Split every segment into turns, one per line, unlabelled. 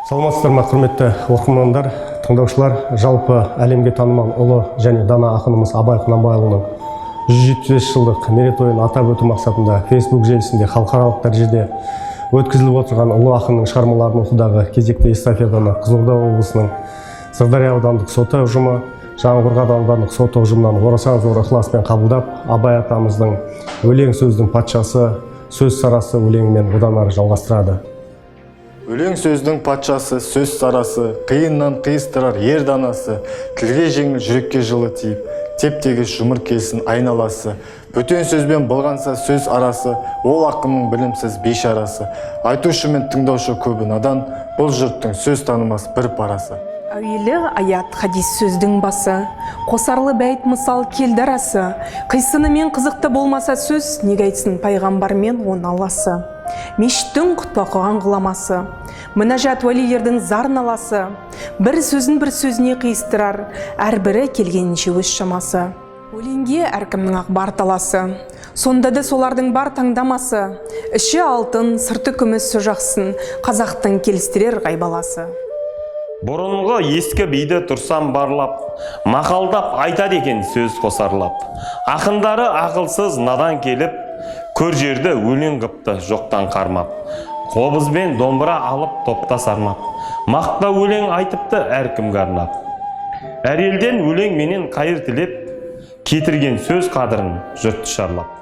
Саламатсыздар ма, құрметті оқырмандар, тыңдаушылар. Жалпы әлемге танымал ұлы және дана ақынымыз Абай Құнанбайұлының 175 жылдық мерейтойын атап өту мақсатында Facebook желісінде халықаралық дәрежеде өткізіліп отырған ұлы ақынның шығармаларын оқудағы кезекті эстафетаны Қызылорда облысының Сырдария аудандық соты ұжымы, Жаңғырған аудандық соты ұжымынан орасан зор ықыласпен қабылдап, Абай атамыздың өлең сөздің патшасы, сөз сарасы өлеңімен одан ары жалғастырады.
Өлең сөздің патшасы, сөз сарасы, қиыннан қиыстырар ер данасы, тілге жеңіл, жүрекке жылы тиіп, теп-тегіс жұмыр келсін айналасы. Бөтен сөзбен былғанса сөз арасы, ол ақынның білімсіз бейшарасы. Айтушы мен тыңдаушы көбі надан, бұл жұрттың сөз танымас бір парасы.
Әуелі аят хадис сөздің басы, қосарлы бәйт мысал келді арасы. Қисынымен қызықты болмаса сөз, неге айтсын пайғамбармен он алласы. Мешіттің құтпа қоған ғыламасы, мінәжат уәлилердің зар наласы, бір сөзін бір сөзіне қиыстырар, әрбірі келгенінше өз шамасы. Өлеңге әркімнің ақ бар таласы, сонда да солардың бар таңдамасы, іші алтын, сырты күміс жақсын, қазақтың келістірер ғайбаласы.
Бұрынғы ескі биді тұрсам барлап, мақалдап айтады екен сөз қосарлап. Ақындары ақылсыз надан келіп, көр жерді өлең қыпты жоқтан қармап. Қобызбен домбыра алып топта сармап, мақта өлең айтыпты әркімге арнап. Әр елден өлең менен қайыр тілеп, кетірген сөз қадірін жұртты шарлап.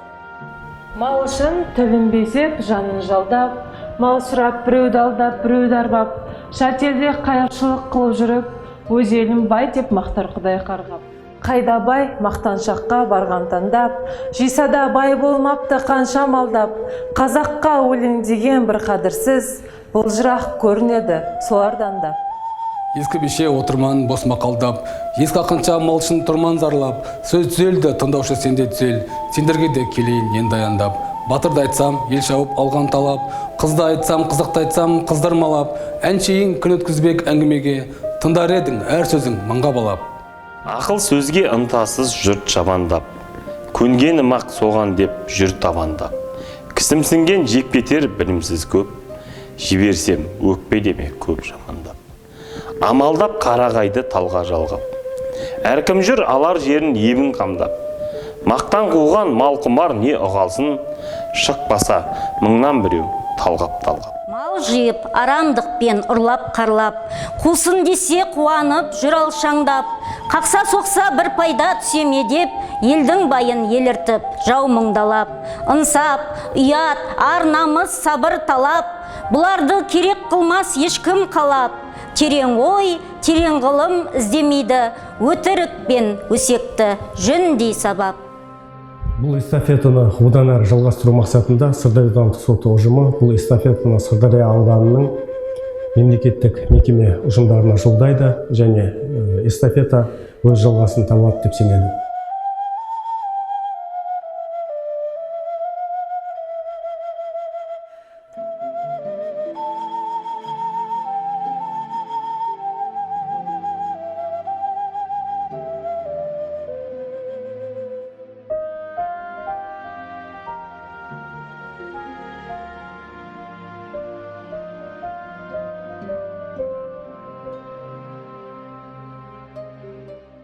Мал үшін тілін безеп, жанын жалдап, мал сұрап біреуді алдап, біреуді арбап, шартелде қайыршылық қылып жүріп, өз елін бай деп мақтар құдай қарғап. Қайда бай мақтаншаққа барған таңдап, жисада бай болмапты қанша малдап, қазаққа өлең деген бір қадірсіз, былжырақ көрінеді солардан да.
Ескі беше отырман бос мақалдап, ескі ақынша малшын тұрман зарлап, сөз түзелді тыңдаушы сенде түзел, сендерге де келейін енді аяндап. Батырды айтсам, ел шауып алған талап, қызды айтсам, қызықты айтсам, қыздырмалап, әншейін күн өткізбек әңгімеге, тыңдар едің әр сөзің мыңға балап.
Ақыл сөзге ынтасыз жұрт жамандап, көнгенім ақ соған деп жұрт табандап. Кісімсінген жекпетер білімсіз көп, жіберсем өкпе деме көп жамандап. Амалдап қарағайды талға жалғап, әркім жүр алар жерін ебін қамдап. Мақтан қуған мал құмар не ұғалсын, шықпаса мыңнан біреу талғап-талғап.
Мал жиып, арамдықпен ұрлап қарлап, қусын десе қуанып, жүр алшаңдап, қақса-соқса бір пайда түсеме деп, елдің байын еліртіп, жау мұңдалап, ынсап, ұят, ар намыс, сабыр талап, бұларды керек қылмас ешкім қалап, терең ой, терең ғылым іздемейді, өтірік пен өсекті жүндей сабап.
Бұл эстафетаны одан әрі жалғастыру мақсатында Сырдария аудандық соты ұжымы бұл эстафетаны Сырдария ауданының мемлекеттік мекеме ұжымдарына жолдайды және эстафета өз жалғасын табады деп сенеді.